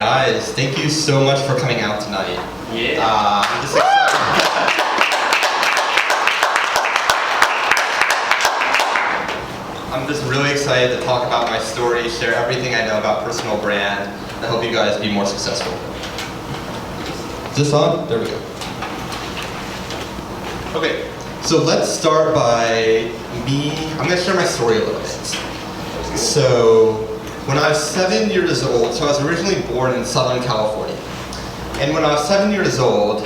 Guys, thank you so much for coming out tonight. Yeah. I'm just really excited to talk about my story, share everything I know about personal brand, and help you guys be more successful. Is this on? There we go. Okay, so let's start by I'm going to share my story a little bit. So, when I was 7 years old, so I was originally born in Southern California. And when I was 7 years old,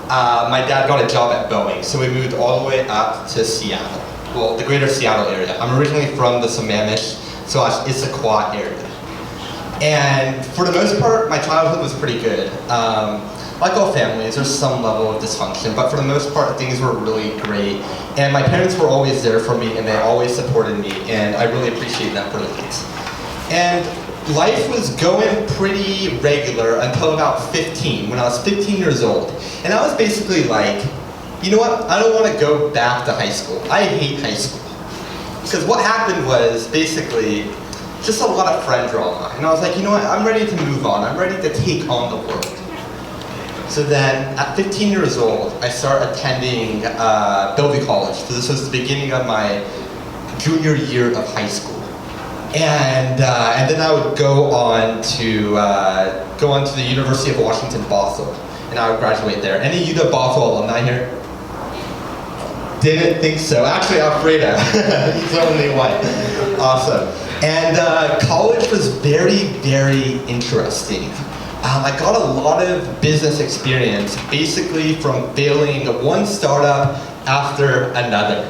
my dad got a job at Boeing, so we moved all the way up to Seattle. Well, the greater Seattle area. I'm originally from the Sammamish/Issaquah area. And for the most part, my childhood was pretty good. Like all families, there's some level of dysfunction, but for the most part, things were really great. And my parents were always there for me, and they always supported me, and I really appreciate that privilege. And life was going pretty regular until about 15, when I was 15 years old. And I was basically like, you know what, I don't want to go back to high school. I hate high school. Because what happened was basically just a lot of friend drama. And I was like, you know what, I'm ready to move on. I'm ready to take on the world. So then, at 15 years old, I started attending Bellevue College. So this was the beginning of my junior year of high school. And then I would go on to the University of Washington, Bothell, and I would graduate there. Any UW Bothell alumni here? Didn't think so. Actually, Alfredo. He's only one. Awesome. And college was very, very interesting. I got a lot of business experience, basically from failing one startup after another.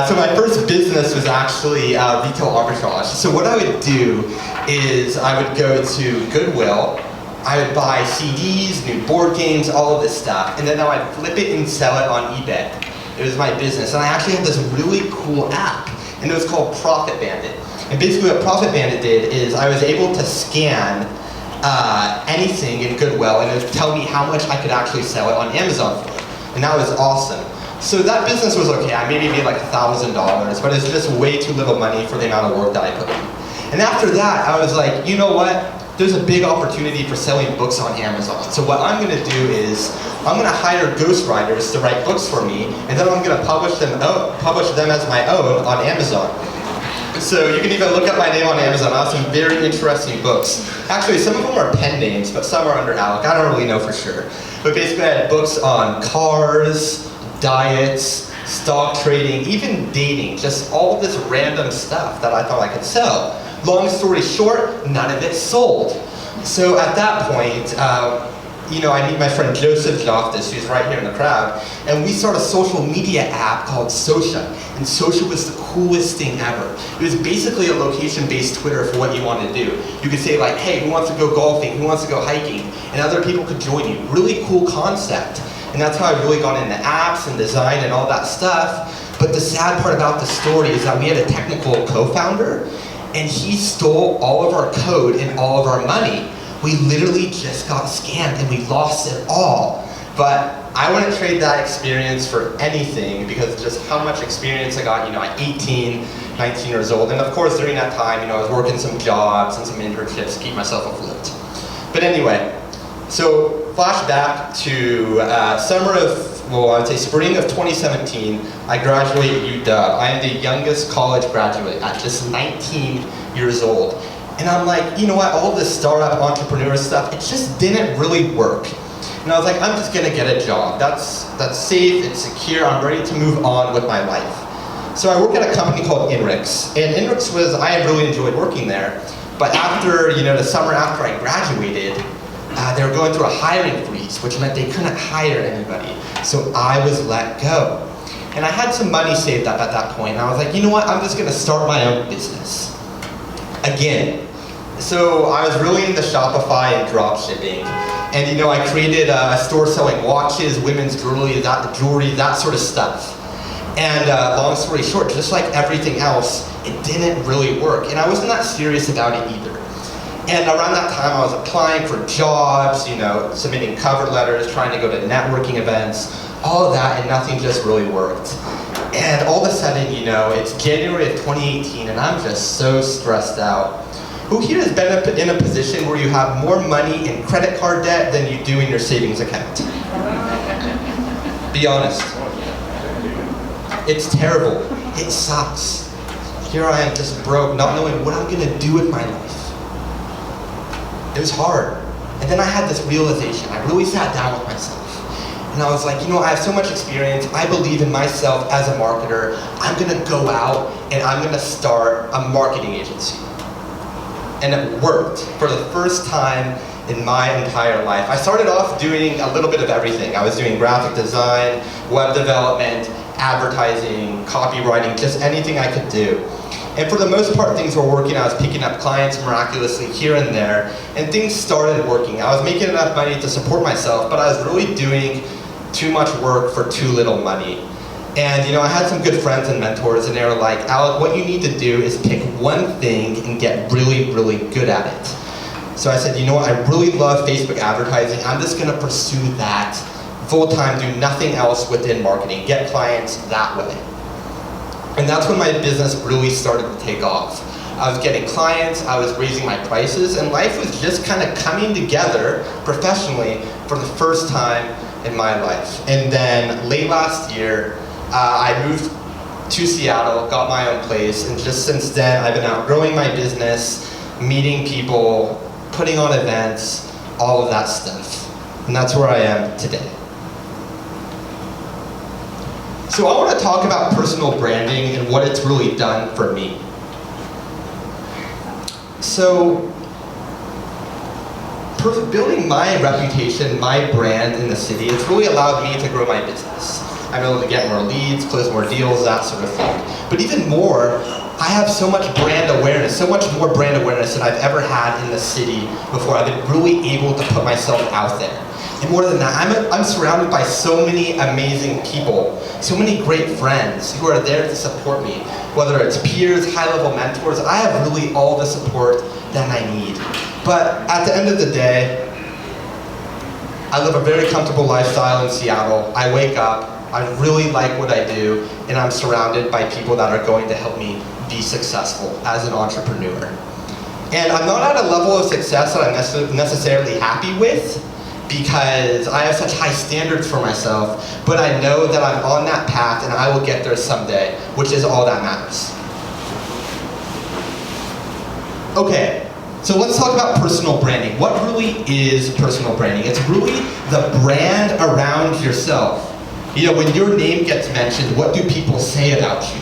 So my first business was actually retail arbitrage. So what I would do is I would go to Goodwill, I would buy CDs, new board games, all of this stuff, and then I would flip it and sell it on eBay. It was my business, and I actually had this really cool app, and it was called Profit Bandit. And basically what Profit Bandit did is I was able to scan anything in Goodwill, and it would tell me how much I could actually sell it on Amazon for, and that was awesome. So that business was okay. I maybe made like $1,000, but it's just way too little money for the amount of work that I put in. And after that, I was like, you know what? There's a big opportunity for selling books on Amazon. So what I'm going to do is I'm going to hire ghostwriters to write books for me, and then I'm going to publish them as my own on Amazon. So you can even look up my name on Amazon. I have some very interesting books. Actually, some of them are pen names, but some are under Alec. I don't really know for sure. But basically, I had books on cars, diets, stock trading, even dating, just all this random stuff that I thought I could sell. Long story short, none of it sold. So at that point, I meet my friend Joseph Loftus, who's right here in the crowd, and we start a social media app called Socia. And Socia was the coolest thing ever. It was basically a location-based Twitter for what you wanted to do. You could say like, hey, who wants to go golfing? Who wants to go hiking? And other people could join you. Really cool concept. And that's how I really got into apps and design and all that stuff. But the sad part about the story is that we had a technical co-founder, and he stole all of our code and all of our money. We literally just got scammed and we lost it all. But I wouldn't trade that experience for anything because just how much experience I got, at 18, 19 years old. And of course, during that time, I was working some jobs and some internships to keep myself afloat. But anyway, so flashback to spring of 2017, I graduated UW. I am the youngest college graduate at just 19 years old. And I'm like, you know what, all this startup entrepreneur stuff, it just didn't really work. And I was like, I'm just gonna get a job. That's safe, it's secure, I'm ready to move on with my life. So I work at a company called Inrix. And Inrix I really enjoyed working there. But after, the summer after I graduated, they were going through a hiring freeze, which meant they couldn't hire anybody. So I was let go. And I had some money saved up at that point, and I was like, you know what, I'm just gonna start my own business. Again. So I was really into Shopify and drop shipping. And I created a store selling watches, women's jewelry, that sort of stuff. And long story short, just like everything else, it didn't really work. And I wasn't that serious about it either. And around that time, I was applying for jobs, submitting cover letters, trying to go to networking events, all of that, and nothing just really worked. And all of a sudden, it's January of 2018, and I'm just so stressed out. Who here has been in a position where you have more money in credit card debt than you do in your savings account? Be honest. It's terrible. It sucks. Here I am just broke, not knowing what I'm gonna do with my life. It was hard. And then I had this realization. I really sat down with myself. And I was like, you know, I have so much experience. I believe in myself as a marketer. I'm gonna go out and I'm gonna start a marketing agency. And it worked for the first time in my entire life. I started off doing a little bit of everything. I was doing graphic design, web development, advertising, copywriting, just anything I could do. And for the most part, things were working. I was picking up clients miraculously here and there, and things started working. I was making enough money to support myself, but I was really doing too much work for too little money. And you know, I had some good friends and mentors, and they were like, Alec, what you need to do is pick one thing and get really, really good at it. So I said, you know what, I really love Facebook advertising. I'm just gonna pursue that full-time, do nothing else within marketing, get clients that way. And that's when my business really started to take off. I was getting clients, I was raising my prices, and life was just kind of coming together professionally for the first time in my life. And then late last year, I moved to Seattle, got my own place, and just since then I've been out growing my business, meeting people, putting on events, all of that stuff. And that's where I am today. So I want to talk about personal branding and what it's really done for me. So, building my reputation, my brand in the city, it's really allowed me to grow my business. I'm able to get more leads, close more deals, that sort of thing. But even more, I have so much brand awareness, so much more brand awareness than I've ever had in the city before. I've been really able to put myself out there. And more than that, I'm surrounded by so many amazing people, so many great friends who are there to support me. Whether it's peers, high-level mentors, I have really all the support that I need. But at the end of the day, I live a very comfortable lifestyle in Seattle. I wake up, I really like what I do, and I'm surrounded by people that are going to help me be successful as an entrepreneur. And I'm not at a level of success that I'm necessarily happy with, because I have such high standards for myself, but I know that I'm on that path and I will get there someday, which is all that matters. Okay, so let's talk about personal branding. What really is personal branding? It's really the brand around yourself. You know, when your name gets mentioned, what do people say about you?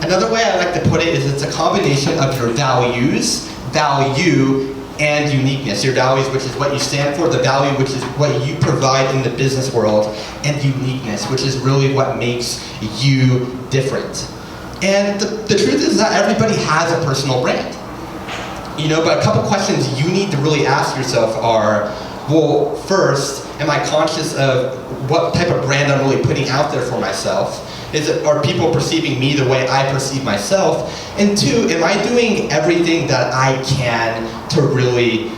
Another way I like to put it is it's a combination of your values, value, and uniqueness. Your values, which is what you stand for, the value, which is what you provide in the business world, and uniqueness, which is really what makes you different. And the truth is that everybody has a personal brand. You know, but a couple questions you need to really ask yourself are, well, first, am I conscious of what type of brand I'm really putting out there for myself? Are people perceiving me the way I perceive myself? And two, am I doing everything that I can to really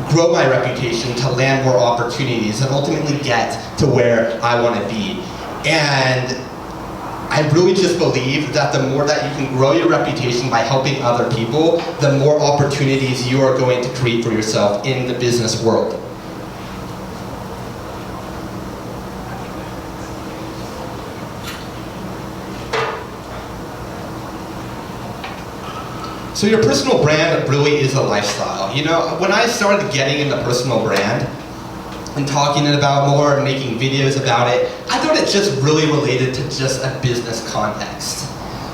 grow my reputation, to land more opportunities, and ultimately get to where I want to be? And I really just believe that the more that you can grow your reputation by helping other people, the more opportunities you are going to create for yourself in the business world. So your personal brand really is a lifestyle. You know, when I started getting into personal brand and talking about more and making videos about it, I thought it just really related to just a business context.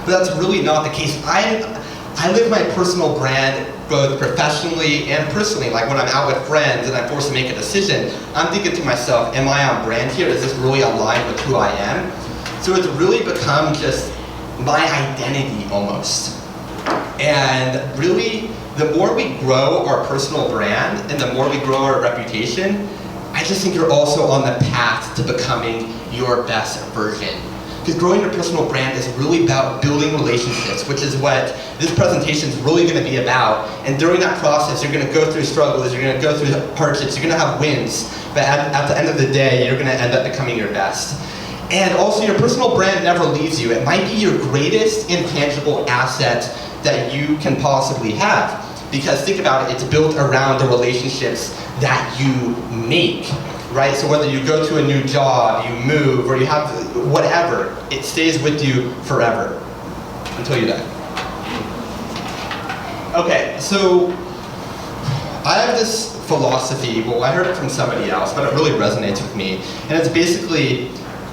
But that's really not the case. I live my personal brand both professionally and personally. Like when I'm out with friends and I'm forced to make a decision, I'm thinking to myself, am I on brand here? Is this really aligned with who I am? So it's really become just my identity almost. And really, the more we grow our personal brand and the more we grow our reputation, I just think you're also on the path to becoming your best version. Because growing your personal brand is really about building relationships, which is what this presentation is really going to be about. And during that process, you're going to go through struggles, you're going to go through hardships, you're going to have wins, but at the end of the day, you're going to end up becoming your best. And also, your personal brand never leaves you. It might be your greatest intangible asset that you can possibly have. Because think about it, it's built around the relationships that you make, right? So whether you go to a new job, you move, or you have whatever, it stays with you forever until you die. Okay, so I have this philosophy, well, I heard it from somebody else, but it really resonates with me. And it's basically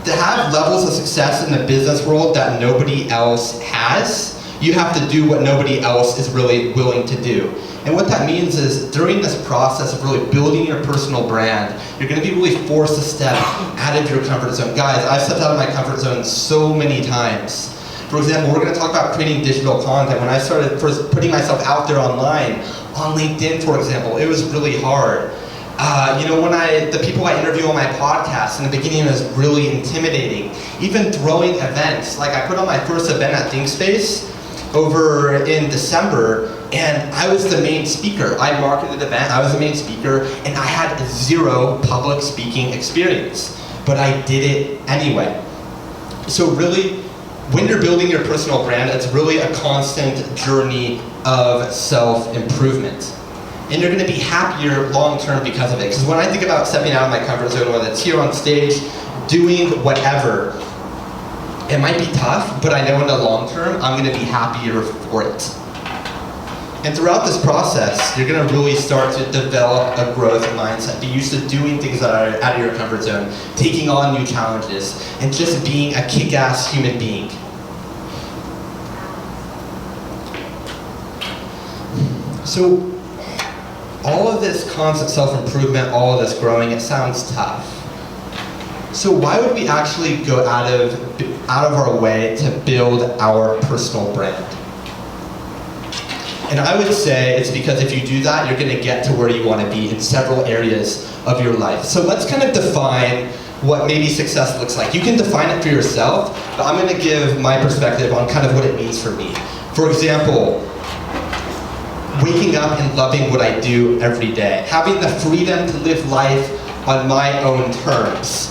to have levels of success in the business world that nobody else has, you have to do what nobody else is really willing to do. And what that means is during this process of really building your personal brand, you're going to be really forced to step out of your comfort zone. Guys, I've stepped out of my comfort zone so many times. For example, we're going to talk about creating digital content. When I started first putting myself out there online, on LinkedIn, for example, it was really hard. When the people I interview on my podcast, in the beginning it was really intimidating. Even throwing events, like I put on my first event at ThinkSpace over in December, and I was the main speaker. I marketed the event, I was the main speaker, and I had zero public speaking experience. But I did it anyway. So really, when you're building your personal brand, it's really a constant journey of self-improvement. And you're going to be happier long-term because of it. Because when I think about stepping out of my comfort zone, whether it's here on stage, doing whatever, it might be tough, but I know in the long term, I'm going to be happier for it. And throughout this process, you're going to really start to develop a growth mindset. Be used to doing things that are out of your comfort zone, taking on new challenges, and just being a kick-ass human being. So, all of this constant self-improvement, all of this growing, it sounds tough. So why would we actually go out of our way to build our personal brand? And I would say it's because if you do that, you're going to get to where you want to be in several areas of your life. So let's kind of define what maybe success looks like. You can define it for yourself, but I'm going to give my perspective on kind of what it means for me. For example, waking up and loving what I do every day. Having the freedom to live life on my own terms.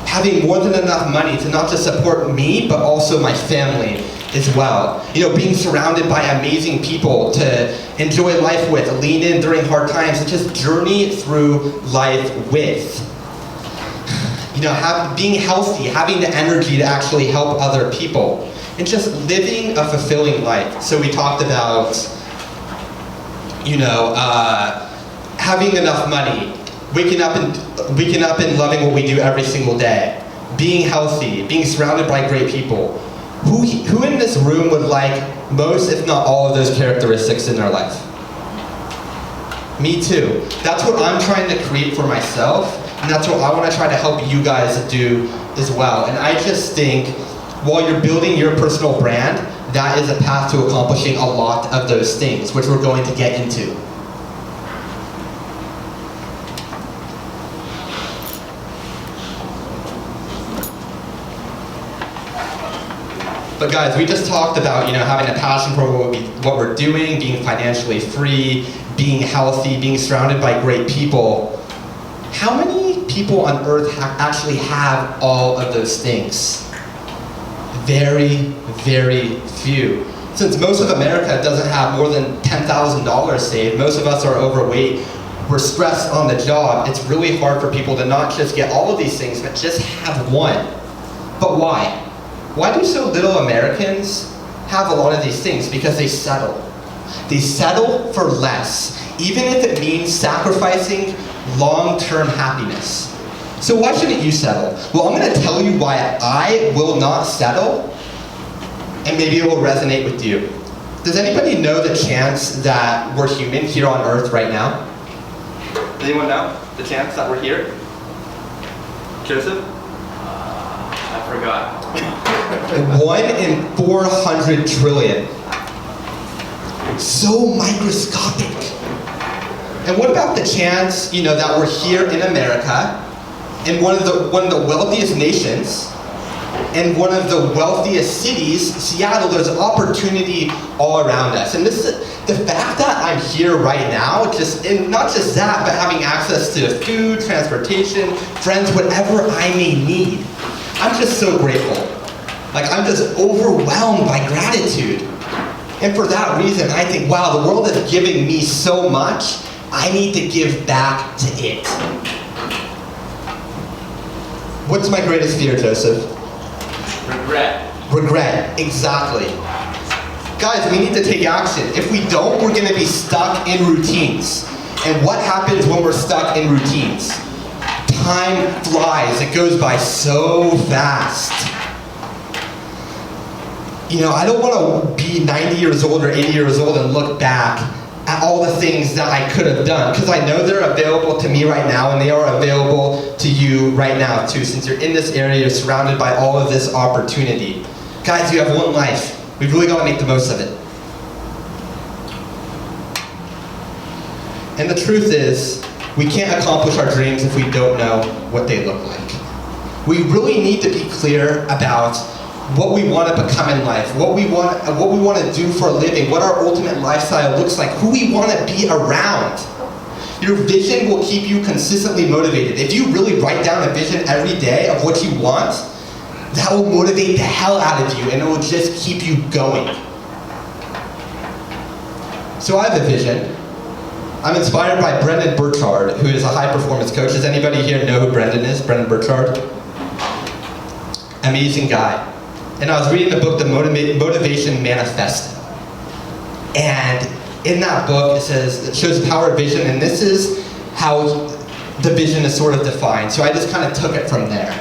Having more than enough money to not just support me, but also my family as well. Being surrounded by amazing people to enjoy life with, lean in during hard times, and just journey through life with. Being healthy, having the energy to actually help other people, and just living a fulfilling life. So we talked about having enough money, waking up and loving what we do every single day, being healthy, being surrounded by great people. Who in this room would like most, if not all, of those characteristics in their life? Me too. That's what I'm trying to create for myself, and that's what I want to try to help you guys do as well. And I just think, while you're building your personal brand, that is a path to accomplishing a lot of those things, which we're going to get into. But guys, we just talked about having a passion for what we're doing, being financially free, being healthy, being surrounded by great people. How many people on earth actually have all of those things? Very, very few. Since most of America doesn't have more than $10,000 saved, most of us are overweight, we're stressed on the job, it's really hard for people to not just get all of these things, but just have one. But why? Why do so little Americans have a lot of these things? Because they settle. They settle for less, even if it means sacrificing long-term happiness. So why shouldn't you settle? Well, I'm going to tell you why I will not settle, and maybe it will resonate with you. Does anybody know the chance that we're human here on Earth right now? Does anyone know the chance that we're here? Joseph? I forgot. 1 in 400 trillion. So microscopic. And what about the chance, that we're here in America, in one of the wealthiest nations, in one of the wealthiest cities, Seattle, there's opportunity all around us. And this is the fact that I'm here right now, and not just that, but having access to food, transportation, friends, whatever I may need. I'm just so grateful. I'm just overwhelmed by gratitude. And for that reason, I think, wow, the world is giving me so much, I need to give back to it. What's my greatest fear, Joseph? Regret. Regret, exactly. Guys, we need to take action. If we don't, we're going to be stuck in routines. And what happens when we're stuck in routines? Time flies. It goes by so fast. You know, I don't want to be 90 years old or 80 years old and look back at all the things that I could have done, because I know they're available to me right now, and they are available to you right now too. Since you're in this area, you're surrounded by all of this opportunity. Guys, you have one life. We've really got to make the most of it. And the truth is, we can't accomplish our dreams if we don't know what they look like. We really need to be clear about what we want to become in life, what we want to do for a living, what our ultimate lifestyle looks like, who we want to be around. Your vision will keep you consistently motivated. If you really write down a vision every day of what you want, that will motivate the hell out of you, and it will just keep you going. So I have a vision. I'm inspired by Brendan Burchard, who is a high-performance coach. Does anybody here know who Brendan is? Brendan Burchard? Amazing guy. And I was reading the book, The Motivation Manifesto. And in that book, it shows the power of vision, and this is how the vision is sort of defined. So I just kind of took it from there.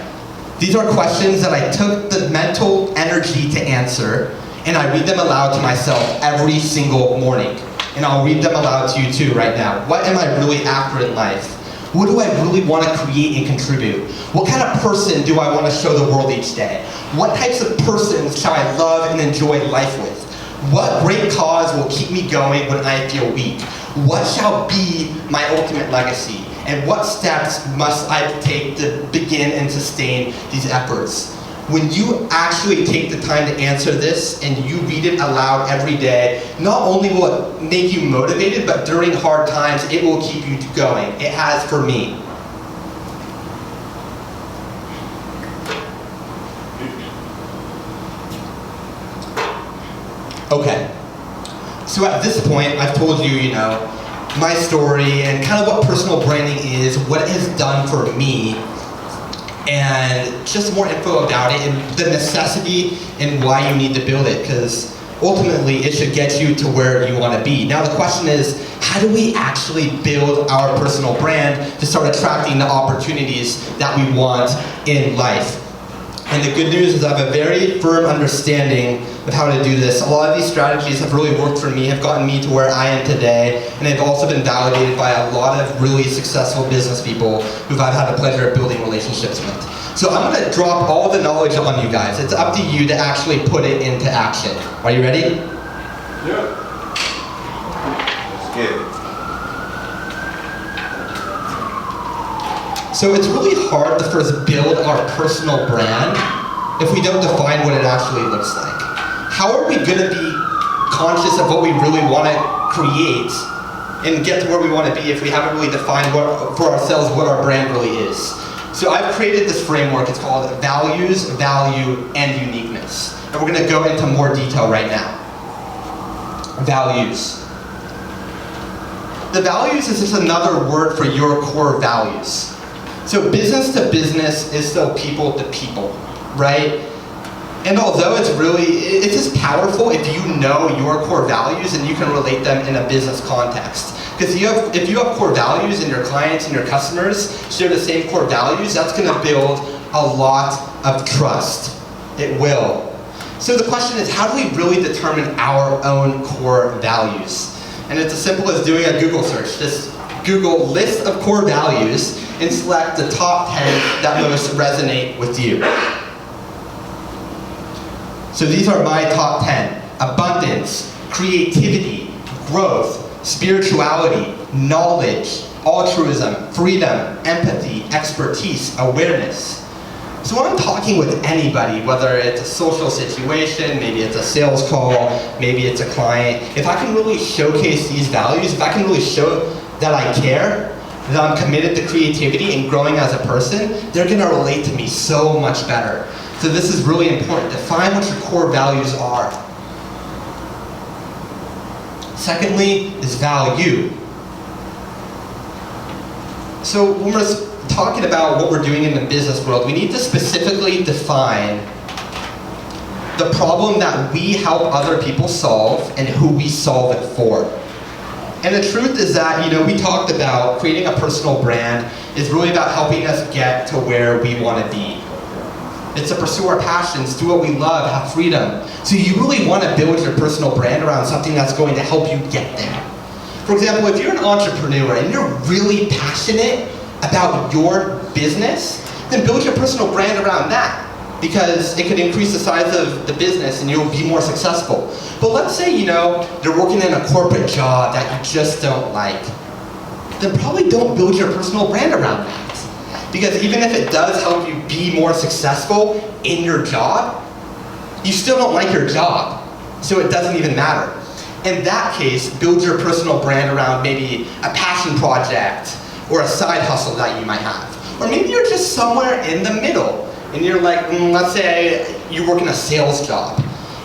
These are questions that I took the mental energy to answer, and I read them aloud to myself every single morning. And I'll read them aloud to you too right now. What am I really after in life? What do I really want to create and contribute? What kind of person do I want to show the world each day? What types of persons shall I love and enjoy life with? What great cause will keep me going when I feel weak? What shall be my ultimate legacy? And what steps must I take to begin and sustain these efforts? When you actually take the time to answer this and you read it aloud every day, not only will it make you motivated, but during hard times, it will keep you going. It has for me. Okay. So at this point, I've told you, my story and kind of what personal branding is, what it has done for me, and just more info about it and the necessity and why you need to build it, because ultimately it should get you to where you want to be. Now the question is, how do we actually build our personal brand to start attracting the opportunities that we want in life? And the good news is I have a very firm understanding of how to do this. A lot of these strategies have really worked for me, have gotten me to where I am today, and they've also been validated by a lot of really successful business people who I've had the pleasure of building relationships with. So I'm going to drop all the knowledge on you guys. It's up to you to actually put it into action. Are you ready? Yeah. Let's get it. So it's really hard to first build our personal brand if we don't define what it actually looks like. How are we going to be conscious of what we really want to create and get to where we want to be if we haven't really defined for ourselves what our brand really is? So I've created this framework. It's called Values, Value, and Uniqueness. And we're going to go into more detail right now. Values. The values is just another word for your core values. So business to business is still people to people, right? And although it's just powerful if you know your core values and you can relate them in a business context. Because if you have core values and your clients and your customers share the same core values, that's going to build a lot of trust. It will. So the question is, how do we really determine our own core values? And it's as simple as doing a Google search. Just Google list of core values and select the top 10 that most resonate with you. So these are my top 10. Abundance, creativity, growth, spirituality, knowledge, altruism, freedom, empathy, expertise, awareness. So when I'm talking with anybody, whether it's a social situation, maybe it's a sales call, maybe it's a client, if I can really showcase these values, if I can really show that I care, that I'm committed to creativity and growing as a person, they're going to relate to me so much better. So this is really important. Define what your core values are. Secondly is value. So when we're talking about what we're doing in the business world, we need to specifically define the problem that we help other people solve and who we solve it for. And the truth is that, we talked about creating a personal brand is really about helping us get to where we want to be. It's to pursue our passions, do what we love, have freedom. So you really want to build your personal brand around something that's going to help you get there. For example, if you're an entrepreneur and you're really passionate about your business, then build your personal brand around that, because it could increase the size of the business and you'll be more successful. But let's say, you're working in a corporate job that you just don't like. Then probably don't build your personal brand around that. Because even if it does help you be more successful in your job, you still don't like your job. So it doesn't even matter. In that case, build your personal brand around maybe a passion project or a side hustle that you might have. Or maybe you're just somewhere in the middle. And you're like, let's say you work in a sales job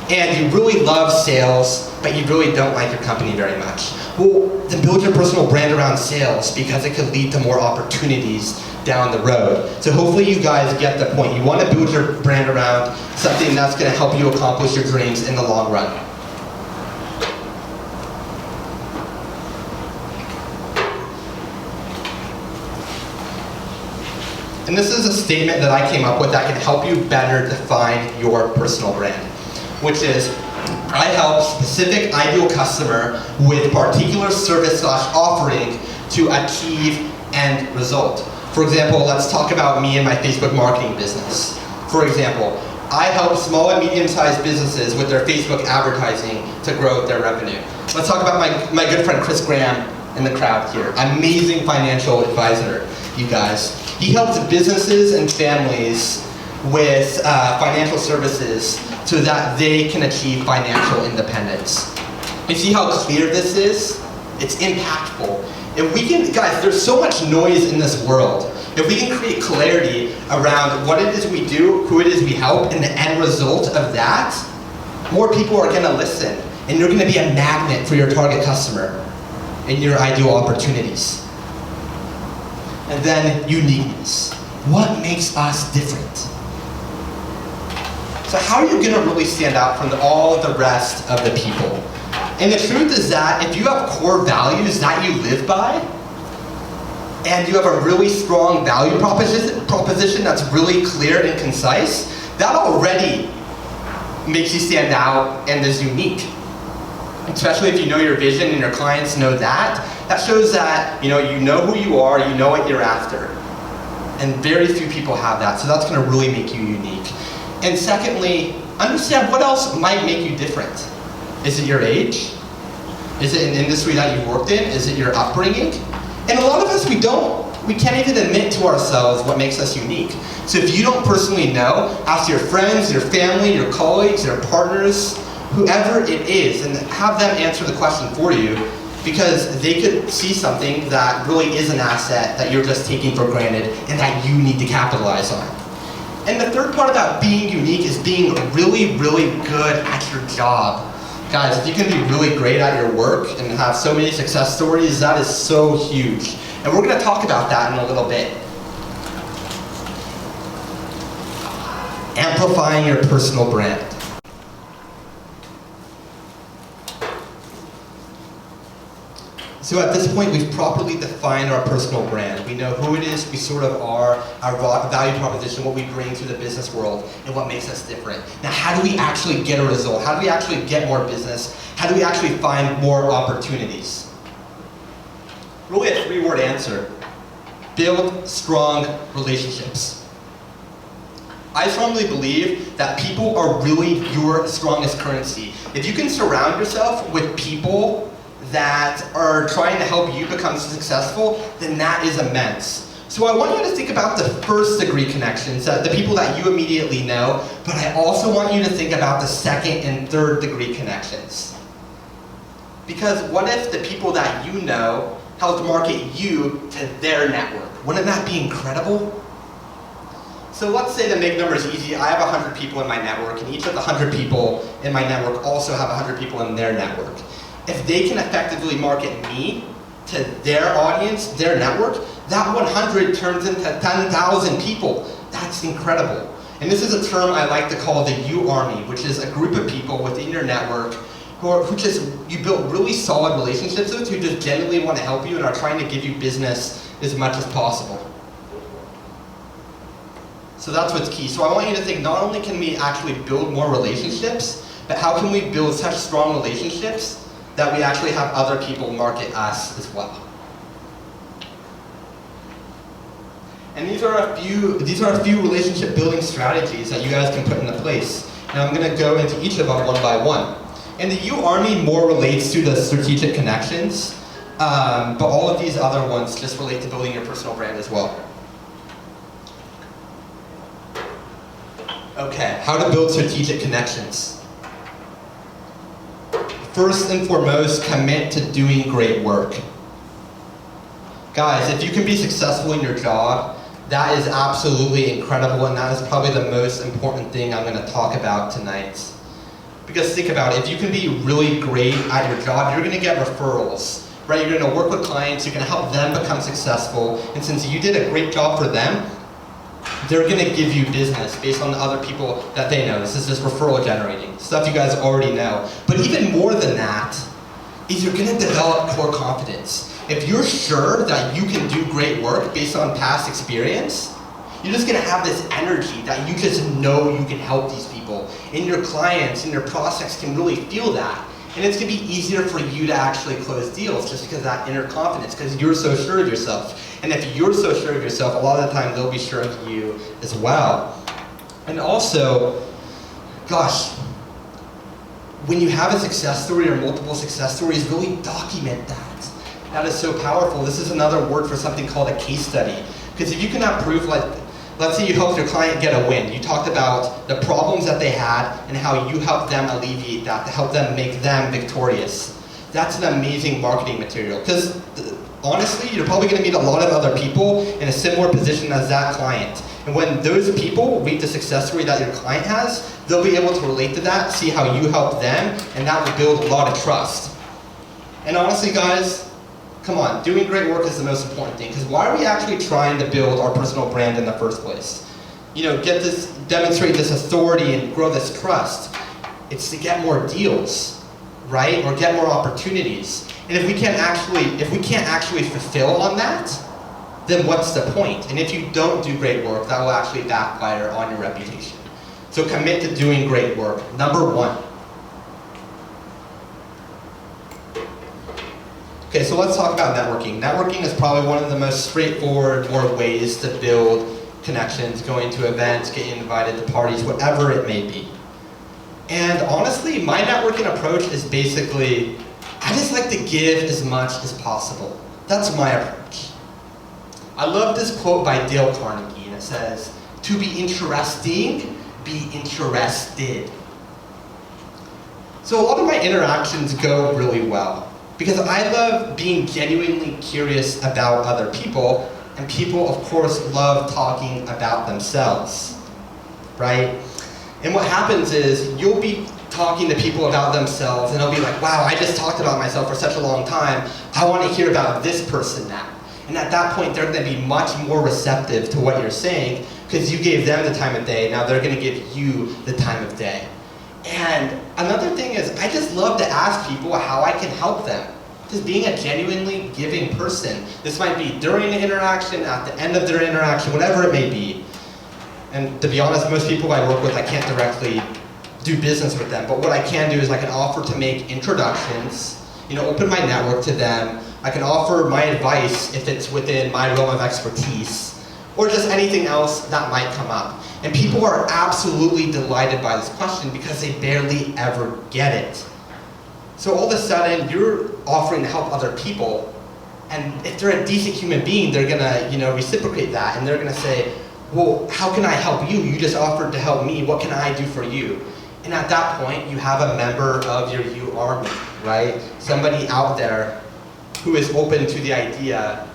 and you really love sales, but you really don't like your company very much. Well, then build your personal brand around sales, because it could lead to more opportunities down the road. So hopefully you guys get the point. You want to build your brand around something that's going to help you accomplish your dreams in the long run. And this is a statement that I came up with that can help you better define your personal brand, which is, I help specific ideal customer with particular service/offering to achieve end result. For example, let's talk about me and my Facebook marketing business. For example, I help small and medium-sized businesses with their Facebook advertising to grow their revenue. Let's talk about my good friend Chris Graham in the crowd here. Amazing financial advisor, you guys. He helps businesses and families with financial services so that they can achieve financial independence. You see how clear this is? It's impactful. If we can, guys, there's so much noise in this world. If we can create clarity around what it is we do, who it is we help, and the end result of that, more people are gonna listen. And you're gonna be a magnet for your target customer and your ideal opportunities. And then uniqueness. What makes us different? So how are you gonna really stand out from all the rest of the people? And the truth is that if you have core values that you live by, and you have a really strong value proposition that's really clear and concise, that already makes you stand out and is unique. Especially if you know your vision and your clients know that. That shows that you know who you are, you know what you're after. And very few people have that, so that's gonna really make you unique. And secondly, understand what else might make you different. Is it your age? Is it an industry that you've worked in? Is it your upbringing? And a lot of us, we can't even admit to ourselves what makes us unique. So if you don't personally know, ask your friends, your family, your colleagues, your partners, whoever it is, and have them answer the question for you, because they could see something that really is an asset that you're just taking for granted and that you need to capitalize on. And the third part about being unique is being really, really good at your job. Guys, if you can be really great at your work and have so many success stories, that is so huge. And we're gonna talk about that in a little bit. Amplifying your personal brand. So at this point, we've properly defined our personal brand. We know who it is, we sort of are, our value proposition, what we bring to the business world, and what makes us different. Now, how do we actually get a result? How do we actually get more business? How do we actually find more opportunities? Really a three-word answer. Build strong relationships. I strongly believe that people are really your strongest currency. If you can surround yourself with people that are trying to help you become successful, then that is immense. So I want you to think about the first degree connections, the people that you immediately know, but I also want you to think about the second and third degree connections. Because what if the people that you know helped market you to their network? Wouldn't that be incredible? So let's say, to make numbers easy, I have 100 people in my network, and each of the 100 people in my network also have 100 people in their network. if they can effectively market me to their audience, their network, that 100 turns into 10,000 people. That's incredible. And this is a term I like to call the U Army, which is a group of people within your network who just you build really solid relationships with, who just genuinely want to help you and are trying to give you business as much as possible. So that's what's key. So I want you to think, not only can we actually build more relationships, but how can we build such strong relationships that we actually have other people market us as well. And these are a few relationship building strategies that you guys can put into place. And I'm going to go into each of them one by one. And the U Army more relates to the strategic connections, but all of these other ones just relate to building your personal brand as well. Okay, how to build strategic connections. First and foremost, commit to doing great work. Guys, if you can be successful in your job, that is absolutely incredible, and that is probably the most important thing I'm going to talk about tonight. Because think about it, if you can be really great at your job, you're going to get referrals, right? You're going to work with clients, you're going to help them become successful, and since you did a great job for them, they're going to give you business based on the other people that they know. This is just referral generating, stuff you guys already know. But even more than that is you're going to develop core confidence. If you're sure that you can do great work based on past experience, you're just going to have this energy that you just know you can help these people. And your clients and your prospects can really feel that. And it's going to be easier for you to actually close deals just because of that inner confidence, because you're so sure of yourself. And if you're so sure of yourself, a lot of the time they'll be sure of you as well. And also, gosh, when you have a success story or multiple success stories, really document that. That is so powerful. This is another word for something called a case study. Because if you cannot prove, like, let's say you helped your client get a win. You talked about the problems that they had and how you helped them alleviate that to help them make them victorious. That's an amazing marketing material. Because honestly, you're probably going to meet a lot of other people in a similar position as that client. And when those people read the success story that your client has, they'll be able to relate to that, see how you helped them, and that will build a lot of trust. And honestly, guys, come on, doing great work is the most important thing, because why are we actually trying to build our personal brand in the first place? You know, demonstrate this authority and grow this trust. It's to get more deals, right? Or get more opportunities. And if we can't actually fulfill on that, then what's the point? And if you don't do great work, that will actually backfire on your reputation. So commit to doing great work. Number one. Okay, so let's talk about networking. Networking is probably one of the most straightforward more ways to build connections, going to events, getting invited to parties, whatever it may be. And honestly, my networking approach is basically, I just like to give as much as possible. That's my approach. I love this quote by Dale Carnegie, and it says, "To be interesting, be interested." So a lot of my interactions go really well, because I love being genuinely curious about other people, and people, of course, love talking about themselves, right? And what happens is, you'll be talking to people about themselves, and they'll be like, wow, I just talked about myself for such a long time, I want to hear about this person now. And at that point, they're going to be much more receptive to what you're saying, because you gave them the time of day, now they're going to give you the time of day. And another thing is, I just love to ask people how I can help them. Just being a genuinely giving person. This might be during the interaction, at the end of their interaction, whatever it may be. And to be honest, most people I work with, I can't directly do business with them, but what I can do is I can offer to make introductions, open my network to them. I can offer my advice if it's within my realm of expertise, or just anything else that might come up. And people are absolutely delighted by this question because they barely ever get it. So all of a sudden, you're offering to help other people, and if they're a decent human being, they're gonna, reciprocate that, and they're gonna say, well, how can I help you? You just offered to help me. What can I do for you? And at that point, you have a member of your U Army, right? Somebody out there who is open to the idea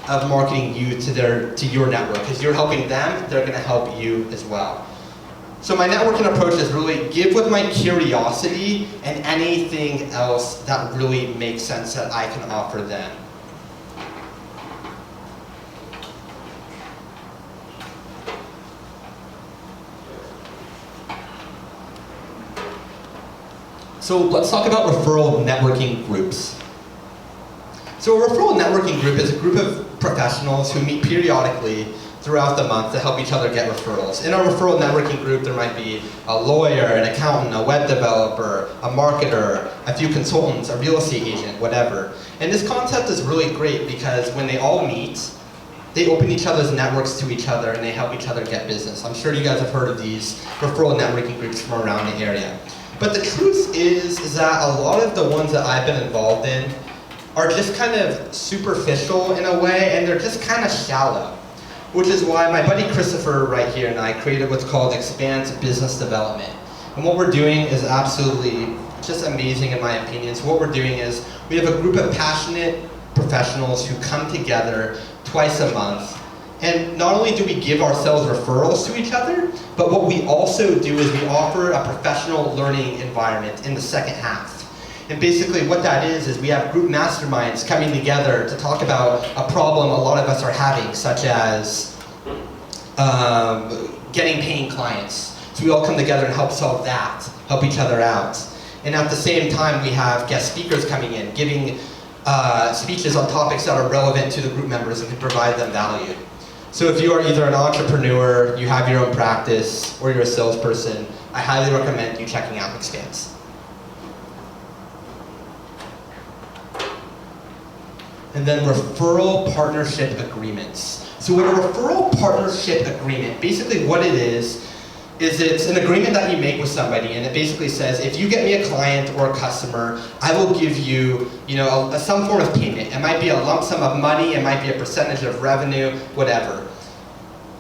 of marketing you to your network. Because you're helping them, they're gonna help you as well. So my networking approach is really give with my curiosity and anything else that really makes sense that I can offer them. So let's talk about referral networking groups. So a referral networking group is a group of professionals who meet periodically throughout the month to help each other get referrals. In our referral networking group, there might be a lawyer, an accountant, a web developer, a marketer, a few consultants, a real estate agent, whatever. And this concept is really great because when they all meet, they open each other's networks to each other and they help each other get business. I'm sure you guys have heard of these referral networking groups from around the area. But the truth is that a lot of the ones that I've been involved in are just kind of superficial in a way, and they're just kind of shallow. Which is why my buddy Christopher right here and I created what's called Expand Business Development. And what we're doing is absolutely just amazing in my opinion. So what we're doing is we have a group of passionate professionals who come together twice a month. And not only do we give ourselves referrals to each other, but what we also do is we offer a professional learning environment in the second half. And basically what that is we have group masterminds coming together to talk about a problem a lot of us are having, such as getting paying clients. So we all come together and help solve that, help each other out. And at the same time, we have guest speakers coming in, giving speeches on topics that are relevant to the group members and can provide them value. So if you are either an entrepreneur, you have your own practice, or you're a salesperson, I highly recommend you checking out Expanse. And then referral partnership agreements. So with a referral partnership agreement, basically what it is it's an agreement that you make with somebody, and it basically says, if you get me a client or a customer, I will give you, some form of payment. It might be a lump sum of money, it might be a percentage of revenue, whatever.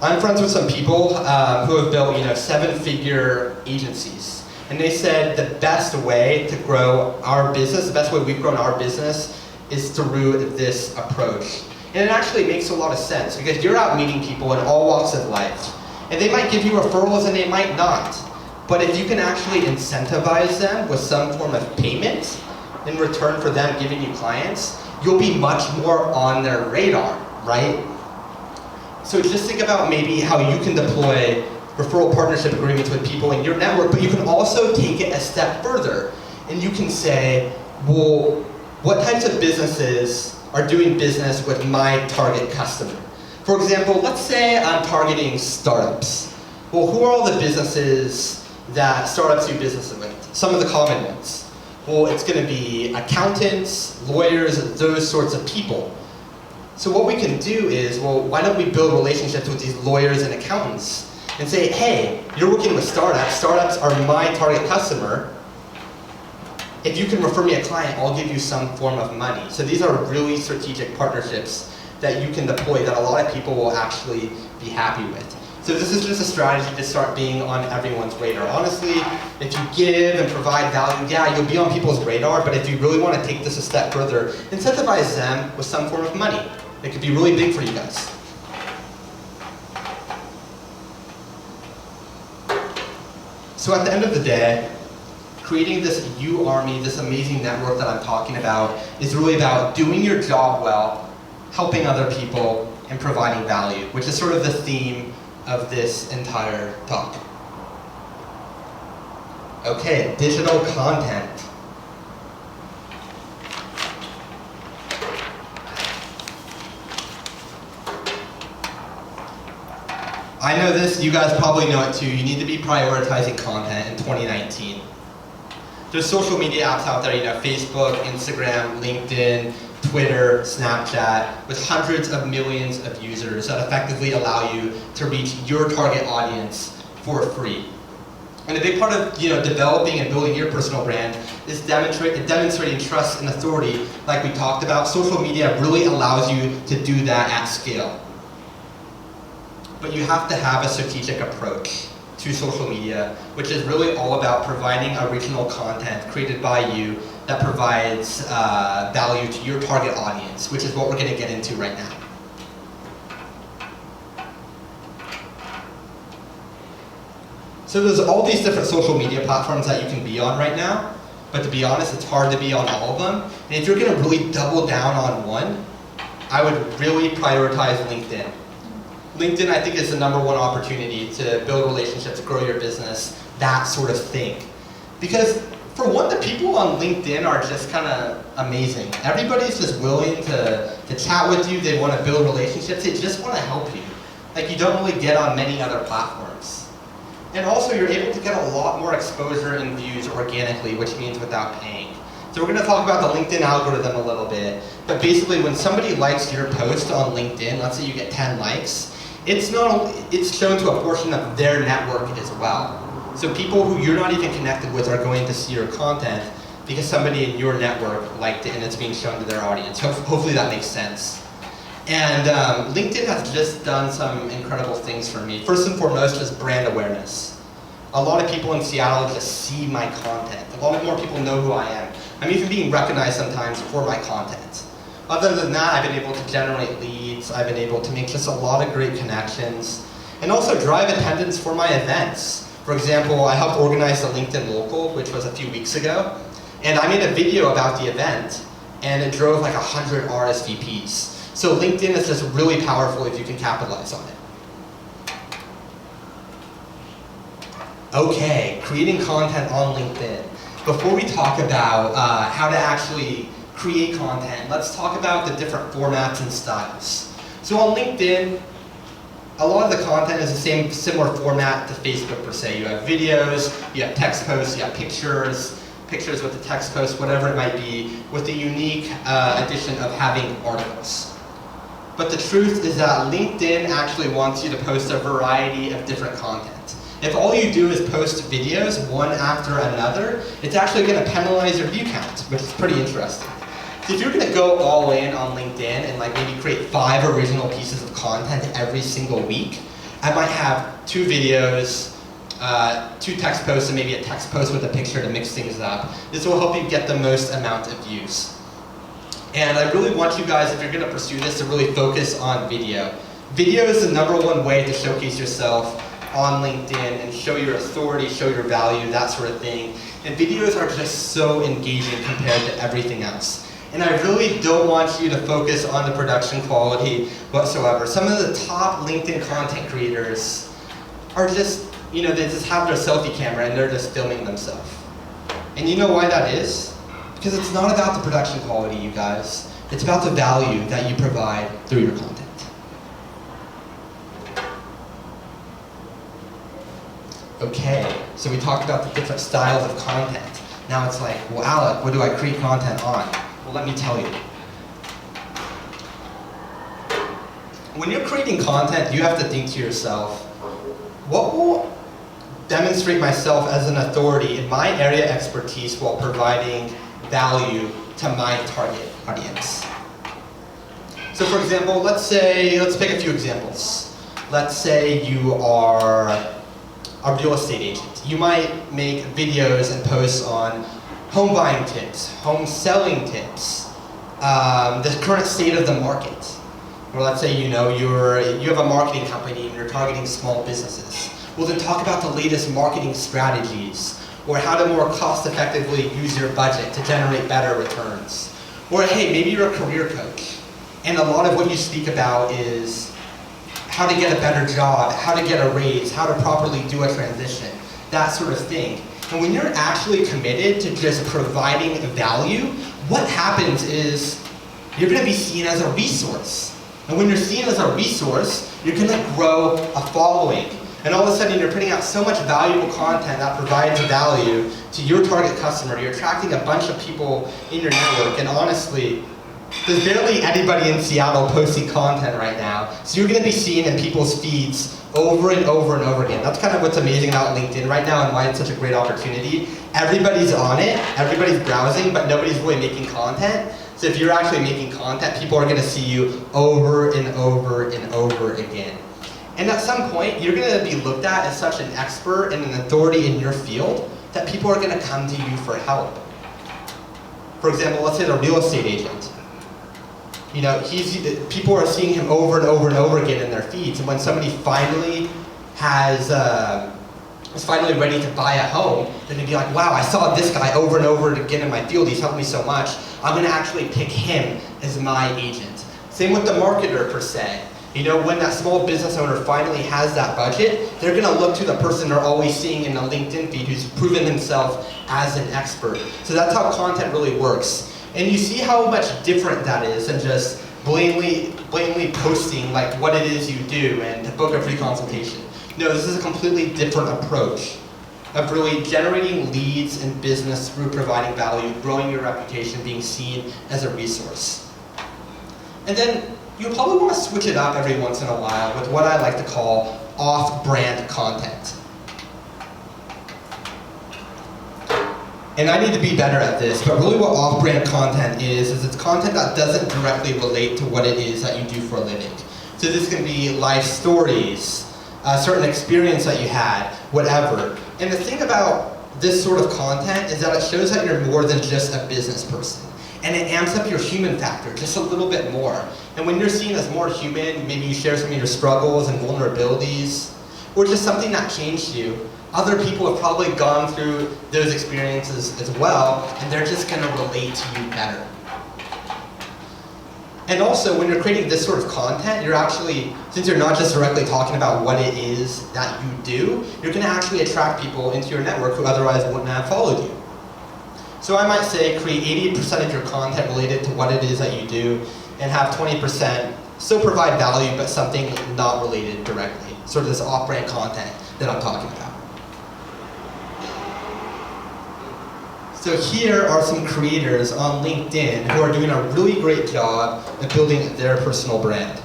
I'm friends with some people who have built, 7-figure agencies. And they said the best way to grow our business, the best way we've grown our business, is through this approach. And it actually makes a lot of sense because you're out meeting people in all walks of life. And they might give you referrals and they might not. But if you can actually incentivize them with some form of payment in return for them giving you clients, you'll be much more on their radar, right? So just think about maybe how you can deploy referral partnership agreements with people in your network, but you can also take it a step further. And you can say, well, what types of businesses are doing business with my target customer? For example, let's say I'm targeting startups. Well, who are all the businesses that startups do business with? Some of the common ones. Well, it's going to be accountants, lawyers, those sorts of people. So what we can do is, well, why don't we build relationships with these lawyers and accountants and say, hey, you're working with startups. Startups are my target customer. If you can refer me a client, I'll give you some form of money. So these are really strategic partnerships that you can deploy that a lot of people will actually be happy with. So this is just a strategy to start being on everyone's radar. Honestly, if you give and provide value, yeah, you'll be on people's radar, but if you really want to take this a step further, incentivize them with some form of money. It could be really big for you guys. So at the end of the day, creating this U-Army, this amazing network that I'm talking about, is really about doing your job well, helping other people, and providing value, which is sort of the theme of this entire talk. Okay, digital content. I know this, you guys probably know it too. You need to be prioritizing content in 2019. There's social media apps out there, Facebook, Instagram, LinkedIn, Twitter, Snapchat, with hundreds of millions of users that effectively allow you to reach your target audience for free. And a big part of developing and building your personal brand is demonstrating trust and authority, like we talked about. Social media really allows you to do that at scale. But you have to have a strategic approach to social media, which is really all about providing original content created by you that provides value to your target audience, which is what we're going to get into right now. So there's all these different social media platforms that you can be on right now, but to be honest, it's hard to be on all of them. And if you're gonna really double down on one, I would really prioritize LinkedIn. LinkedIn, I think, is the #1 opportunity to build relationships, grow your business, that sort of thing. Because for one, the people on LinkedIn are just kind of amazing. Everybody's just willing to chat with you, they want to build relationships, they just want to help you. Like, you don't really get on many other platforms. And also, you're able to get a lot more exposure and views organically, which means without paying. So we're going to talk about the LinkedIn algorithm a little bit. But basically, when somebody likes your post on LinkedIn, let's say you get 10 likes, it's shown to a portion of their network as well. So people who you're not even connected with are going to see your content because somebody in your network liked it and it's being shown to their audience. Hopefully that makes sense. And LinkedIn has just done some incredible things for me. First and foremost, just brand awareness. A lot of people in Seattle just see my content. A lot more people know who I am. I'm even being recognized sometimes for my content. Other than that, I've been able to generate leads. I've been able to make just a lot of great connections and also drive attendance for my events. For example, I helped organize the LinkedIn Local, which was a few weeks ago. And I made a video about the event and it drove like 100 RSVPs. So LinkedIn is just really powerful if you can capitalize on it. Okay, creating content on LinkedIn. Before we talk about how to actually create content, let's talk about the different formats and styles. So on LinkedIn, a lot of the content is the same, similar format to Facebook per se. You have videos, you have text posts, you have pictures with the text post, whatever it might be, with the unique addition of having articles. But the truth is that LinkedIn actually wants you to post a variety of different content. If all you do is post videos one after another, it's actually going to penalize your view count, which is pretty interesting. So if you're going to go all in on LinkedIn and like maybe create 5 original pieces of content every single week, I might have 2 videos, 2 text posts, and maybe a text post with a picture to mix things up. This will help you get the most amount of views. And I really want you guys, if you're going to pursue this, to really focus on video. Video is the #1 way to showcase yourself on LinkedIn and show your authority, show your value, that sort of thing. And videos are just so engaging compared to everything else. And I really don't want you to focus on the production quality whatsoever. Some of the top LinkedIn content creators are just, they just have their selfie camera and they're just filming themselves. And you know why that is? Because it's not about the production quality, you guys. It's about the value that you provide through your content. Okay, so we talked about the different styles of content. Now it's like, well, Alec, what do I create content on? Well, let me tell you. When you're creating content, you have to think to yourself, what will demonstrate myself as an authority in my area of expertise while providing value to my target audience? So for example, let's pick a few examples. Let's say you are a real estate agent. You might make videos and posts on home buying tips, home selling tips, the current state of the market. Or let's say you have a marketing company and you're targeting small businesses. Well, then talk about the latest marketing strategies or how to more cost effectively use your budget to generate better returns. Or hey, maybe you're a career coach and a lot of what you speak about is how to get a better job, how to get a raise, how to properly do a transition, that sort of thing. And when you're actually committed to just providing value, what happens is you're going to be seen as a resource. And when you're seen as a resource, you're going to grow a following. And all of a sudden, you're putting out so much valuable content that provides value to your target customer. You're attracting a bunch of people in your network. And honestly, there's barely anybody in Seattle posting content right now. So you're going to be seen in people's feeds over and over and over again. That's kind of what's amazing about LinkedIn right now and why it's such a great opportunity. Everybody's on it, everybody's browsing, but nobody's really making content. So if you're actually making content, people are going to see you over and over and over again. And at some point, you're going to be looked at as such an expert and an authority in your field that people are going to come to you for help. For example, let's say the real estate agent. People are seeing him over and over and over again in their feeds. And when somebody finally has is finally ready to buy a home, they're going to be like, wow, I saw this guy over and over again in my field, he's helped me so much, I'm going to actually pick him as my agent. Same with the marketer per se. You know, when that small business owner finally has that budget, they're going to look to the person they're always seeing in the LinkedIn feed who's proven himself as an expert. So that's how content really works. And you see how much different that is than just blatantly posting like what it is you do and to book a free consultation. No, this is a completely different approach of really generating leads and business through providing value, growing your reputation, being seen as a resource. And then you'll probably want to switch it up every once in a while with what I like to call off-brand content. And I need to be better at this, but really what off-brand content is it's content that doesn't directly relate to what it is that you do for a living. So this can be life stories, a certain experience that you had, whatever. And the thing about this sort of content is that it shows that you're more than just a business person. And it amps up your human factor just a little bit more. And when you're seen as more human, maybe you share some of your struggles and vulnerabilities, or just something that changed you, other people have probably gone through those experiences as well, and they're just going to relate to you better. And also, when you're creating this sort of content, you're actually, since you're not just directly talking about what it is that you do, you're going to actually attract people into your network who otherwise wouldn't have followed you. So I might say create 80% of your content related to what it is that you do, and have 20% still provide value, but something not related directly. Sort of this off-brand content that I'm talking about. So here are some creators on LinkedIn who are doing a really great job of building their personal brand.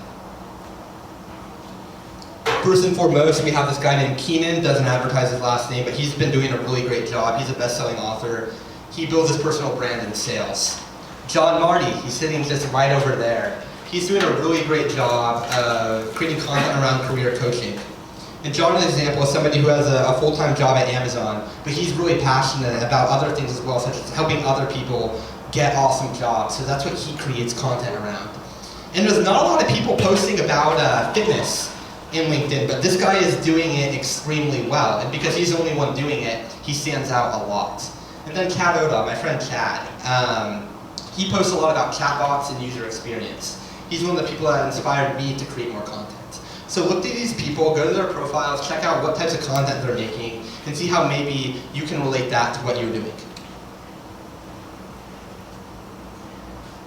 First and foremost, we have this guy named Keenan, doesn't advertise his last name, but he's been doing a really great job. He's a best-selling author. He builds his personal brand in sales. John Marty, he's sitting just right over there. He's doing a really great job of creating content around career coaching. And John is an example of somebody who has a full-time job at Amazon, but he's really passionate about other things as well, such as helping other people get awesome jobs. So that's what he creates content around. And there's not a lot of people posting about fitness in LinkedIn, but this guy is doing it extremely well. And because he's the only one doing it, he stands out a lot. And then Chad Oda, my friend Chad, he posts a lot about chatbots and user experience. He's one of the people that inspired me to create more content. So look at these people, go to their profiles, check out what types of content they're making, and see how maybe you can relate that to what you're doing.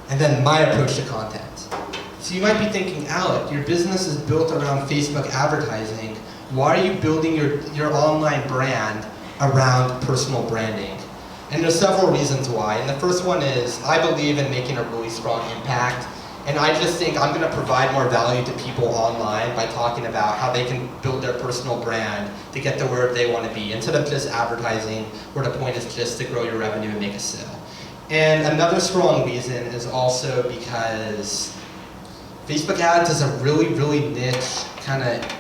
And then my approach to content. So you might be thinking, Alec, your business is built around Facebook advertising. Why are you building your online brand around personal branding? And there's several reasons why. And the first one is, I believe in making a really strong impact. And I just think I'm going to provide more value to people online by talking about how they can build their personal brand to get to where they want to be, instead of just advertising where the point is just to grow your revenue and make a sale. And another strong reason is also because Facebook ads is a really, really niche kind of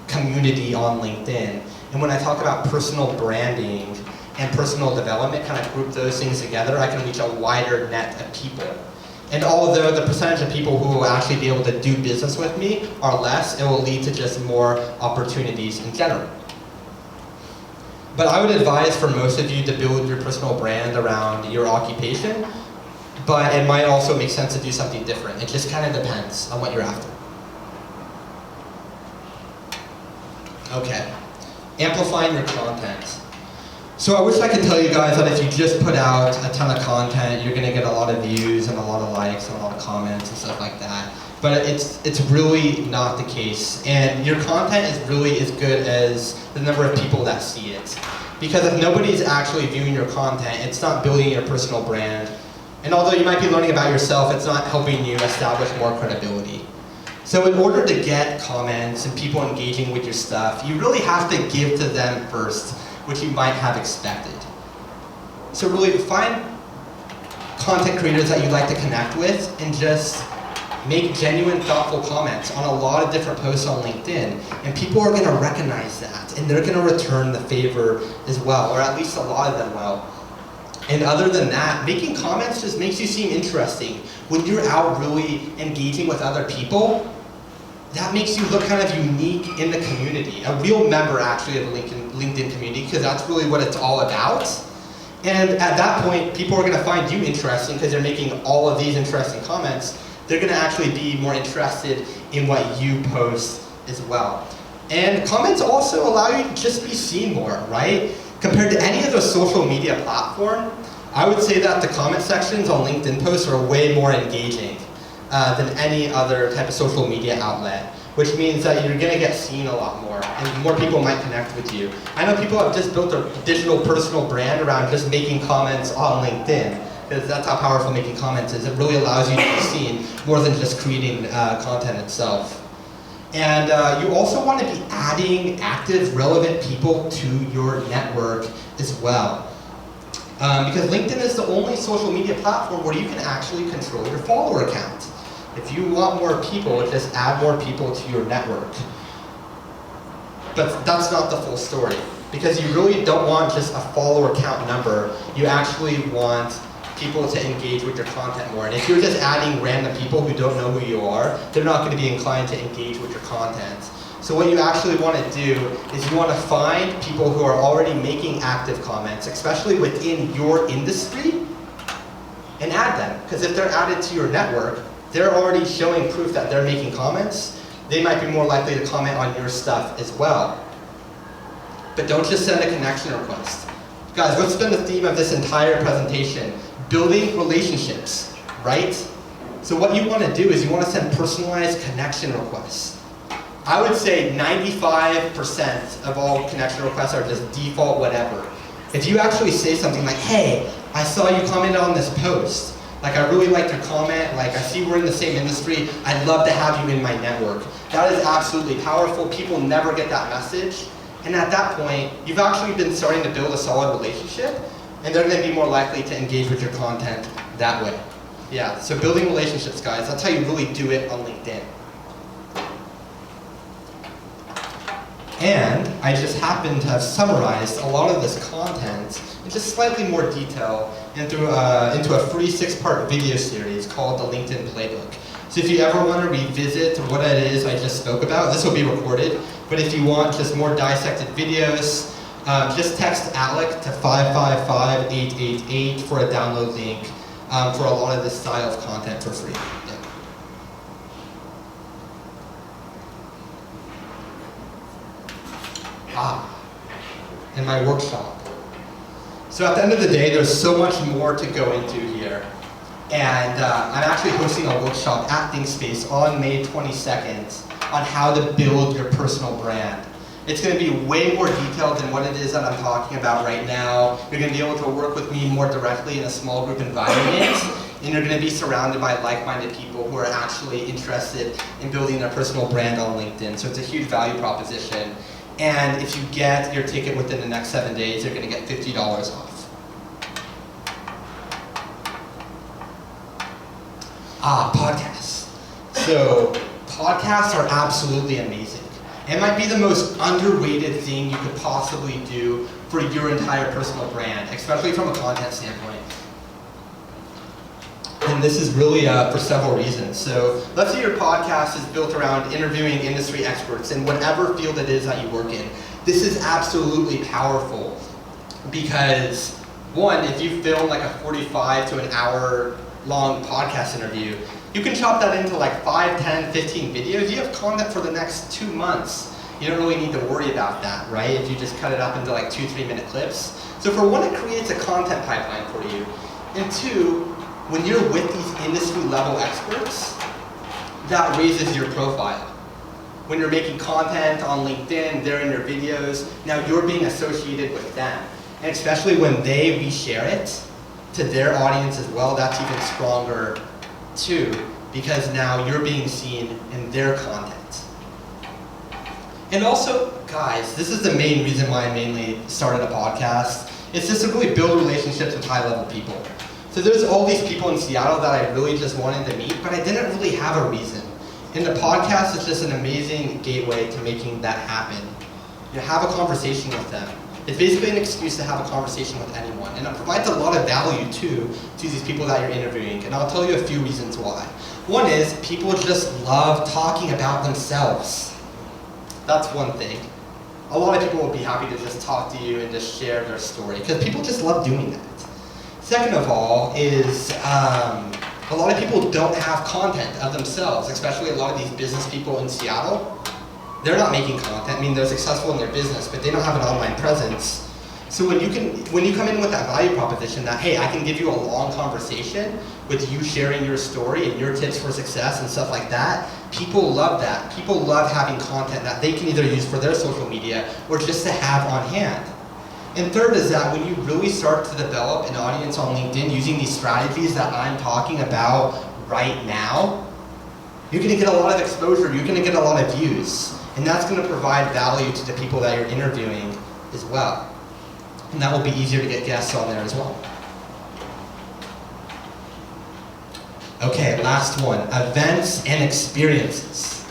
community on LinkedIn. And when I talk about personal branding and personal development, kind of group those things together, I can reach a wider net of people. And although the percentage of people who will actually be able to do business with me are less, it will lead to just more opportunities in general. But I would advise for most of you to build your personal brand around your occupation, but it might also make sense to do something different. It just kind of depends on what you're after. Okay, amplifying your content. So I wish I could tell you guys that if you just put out a ton of content, you're going to get a lot of views and a lot of likes and a lot of comments and stuff like that. But it's really not the case. And your content is really as good as the number of people that see it. Because if nobody's actually viewing your content, it's not building your personal brand. And although you might be learning about yourself, it's not helping you establish more credibility. So in order to get comments and people engaging with your stuff, you really have to give to them first, which you might have expected. So really find content creators that you'd like to connect with and just make genuine, thoughtful comments on a lot of different posts on LinkedIn. And people are going to recognize that, and they're going to return the favor as well, or at least a lot of them will. And other than that, making comments just makes you seem interesting. When you're out really engaging with other people, that makes you look kind of unique in the community, a real member actually of the LinkedIn community, because that's really what it's all about. And at that point, people are going to find you interesting because they're making all of these interesting comments. They're going to actually be more interested in what you post as well. And comments also allow you to just be seen more, right? Compared to any other social media platform, I would say that the comment sections on LinkedIn posts are way more engaging than any other type of social media outlet, which means that you're gonna get seen a lot more, and more people might connect with you. I know people have just built a digital personal brand around just making comments on LinkedIn, because that's how powerful making comments is. It really allows you to be seen more than just creating content itself. And you also want to be adding active, relevant people to your network as well. Because LinkedIn is the only social media platform where you can actually control your follower count. If you want more people, just add more people to your network. But that's not the full story. Because you really don't want just a follower count number. You actually want people to engage with your content more. And if you're just adding random people who don't know who you are, they're not going to be inclined to engage with your content. So what you actually want to do is you want to find people who are already making active comments, especially within your industry, and add them. Because if they're added to your network, they're already showing proof that they're making comments. They might be more likely to comment on your stuff as well. But don't just send a connection request. Guys, what's been the theme of this entire presentation? Building relationships, right? So what you want to do is you want to send personalized connection requests. I would say 95% of all connection requests are just default whatever. If you actually say something like, hey, I saw you commented on this post. Like, I really liked your comment. Like, I see we're in the same industry. I'd love to have you in my network. That is absolutely powerful. People never get that message. And at that point, you've actually been starting to build a solid relationship, and they're going to be more likely to engage with your content that way. Yeah, so building relationships, guys, that's how you really do it on LinkedIn. And I just happen to have summarized a lot of this content in just slightly more detail into a free 6-part video series called the LinkedIn Playbook. So if you ever want to revisit what it is I just spoke about, this will be recorded. But if you want just more dissected videos, just text Alec to 555-888 for a download link for a lot of this style of content for free. Yeah. In my workshop. So at the end of the day, there's so much more to go into here. And I'm actually hosting a workshop at ThinkSpace on May 22nd on how to build your personal brand. It's going to be way more detailed than what it is that I'm talking about right now. You're going to be able to work with me more directly in a small group environment, and you're going to be surrounded by like-minded people who are actually interested in building their personal brand on LinkedIn. So it's a huge value proposition. And if you get your ticket within the next 7 days, you're going to get $50 off. Podcasts. So podcasts are absolutely amazing. It might be the most underrated thing you could possibly do for your entire personal brand, especially from a content standpoint. And this is really for several reasons. So let's say your podcast is built around interviewing industry experts in whatever field it is that you work in. This is absolutely powerful because, one, if you film like a 45 to an hour long podcast interview, you can chop that into like 5, 10, 15 videos. You have content for the next 2 months. You don't really need to worry about that, right? If you just cut it up into like 2-3 minute clips. So for one, it creates a content pipeline for you. And two, when you're with these industry level experts, that raises your profile. When you're making content on LinkedIn, they're in your videos, now you're being associated with them. And especially when they reshare it to their audience as well, that's even stronger too, because now you're being seen in their content. And also, guys, this is the main reason why I mainly started a podcast. It's just to really build relationships with high-level people. So there's all these people in Seattle that I really just wanted to meet, but I didn't really have a reason. And the podcast is just an amazing gateway to making that happen. You have a conversation with them. It's basically an excuse to have a conversation with anyone, and it provides a lot of value too to these people that you're interviewing, and I'll tell you a few reasons why. One is people just love talking about themselves. That's one thing. A lot of people will be happy to just talk to you and just share their story because people just love doing that. Second of all is a lot of people don't have content of themselves, especially a lot of these business people in Seattle. They're not making content. I mean, they're successful in their business, but they don't have an online presence. So when you come in with that value proposition that, hey, I can give you a long conversation with you sharing your story and your tips for success and stuff like that, people love that. People love having content that they can either use for their social media or just to have on hand. And third is that when you really start to develop an audience on LinkedIn using these strategies that I'm talking about right now, you're going to get a lot of exposure, you're going to get a lot of views, and that's going to provide value to the people that you're interviewing as well. And that will be easier to get guests on there as well. Okay, last one, events and experiences.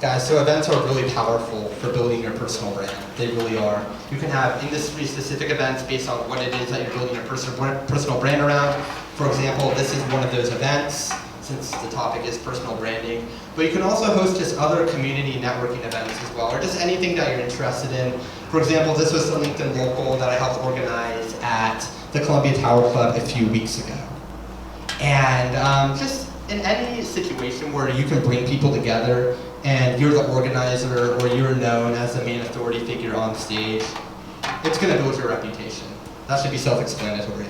Guys, so events are really powerful for building your personal brand. They really are. You can have industry-specific events based on what it is that you're building your personal brand around. For example, this is one of those events, since the topic is personal branding. But you can also host just other community networking events as well, or just anything that you're interested in. For example, this was the LinkedIn Local that I helped organize at the Columbia Tower Club a few weeks ago. And just in any situation where you can bring people together and you're the organizer or you're known as the main authority figure on stage, it's going to build your reputation. That should be self-explanatory.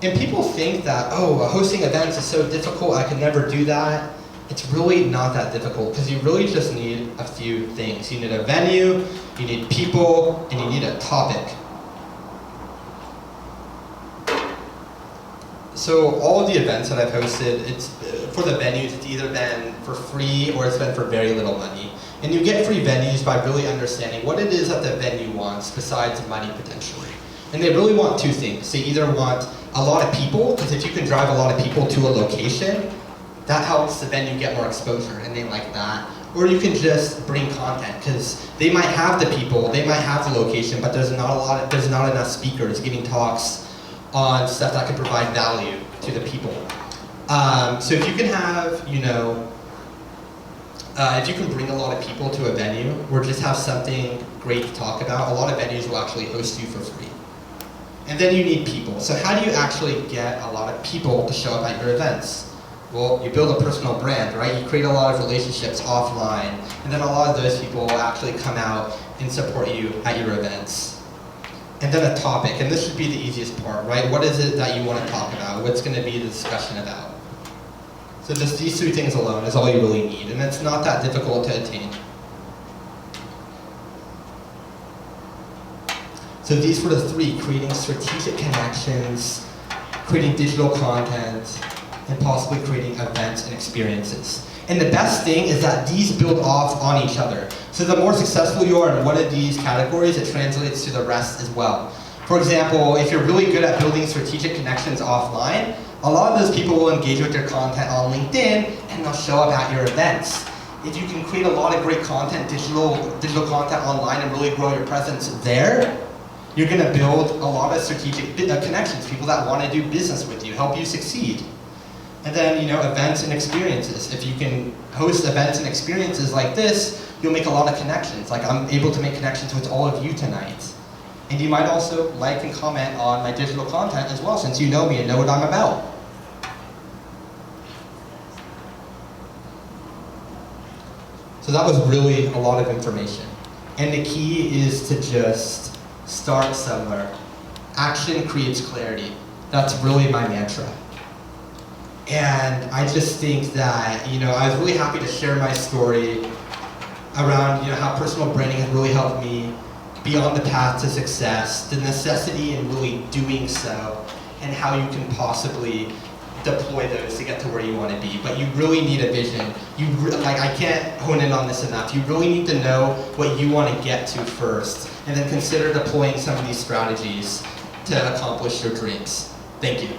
And people think that, oh, hosting events is so difficult, I could never do that. It's really not that difficult because you really just need a few things. You need a venue, you need people, and you need a topic. So all of the events that I've hosted, it's for the venues, it's either been for free or it's been for very little money. And you get free venues by really understanding what it is that the venue wants besides money potentially. And they really want two things. They either want a lot of people, because if you can drive a lot of people to a location, that helps the venue get more exposure, and they like that. Or you can just bring content, because they might have the people, they might have the location, but there's not enough speakers giving talks on stuff that can provide value to the people. So if you can have, if you can bring a lot of people to a venue, or just have something great to talk about, a lot of venues will actually host you for free. And then you need people. So how do you actually get a lot of people to show up at your events? Well, you build a personal brand, right? You create a lot of relationships offline, and then a lot of those people will actually come out and support you at your events. And then a topic, and this should be the easiest part, right? What is it that you want to talk about? What's going to be the discussion about? So just these three things alone is all you really need, and it's not that difficult to attain. So these were the three: creating strategic connections, creating digital content, and possibly creating events and experiences. And the best thing is that these build off on each other. So the more successful you are in one of these categories, it translates to the rest as well. For example, if you're really good at building strategic connections offline, a lot of those people will engage with your content on LinkedIn and they'll show up at your events. If you can create a lot of great content, digital content online and really grow your presence there, you're going to build a lot of strategic connections, people that want to do business with you, help you succeed. And then, events and experiences. If you can host events and experiences like this, you'll make a lot of connections. Like I'm able to make connections with all of you tonight. And you might also like and comment on my digital content as well, since you know me and know what I'm about. So that was really a lot of information. And the key is to just start somewhere. Action creates clarity. That's really my mantra. And I just think that, I was really happy to share my story around, how personal branding has really helped me be on the path to success, the necessity in really doing so, and how you can possibly deploy those to get to where you want to be. But you really need a vision. I can't hone in on this enough. You really need to know what you want to get to first, and then consider deploying some of these strategies to accomplish your dreams. Thank you.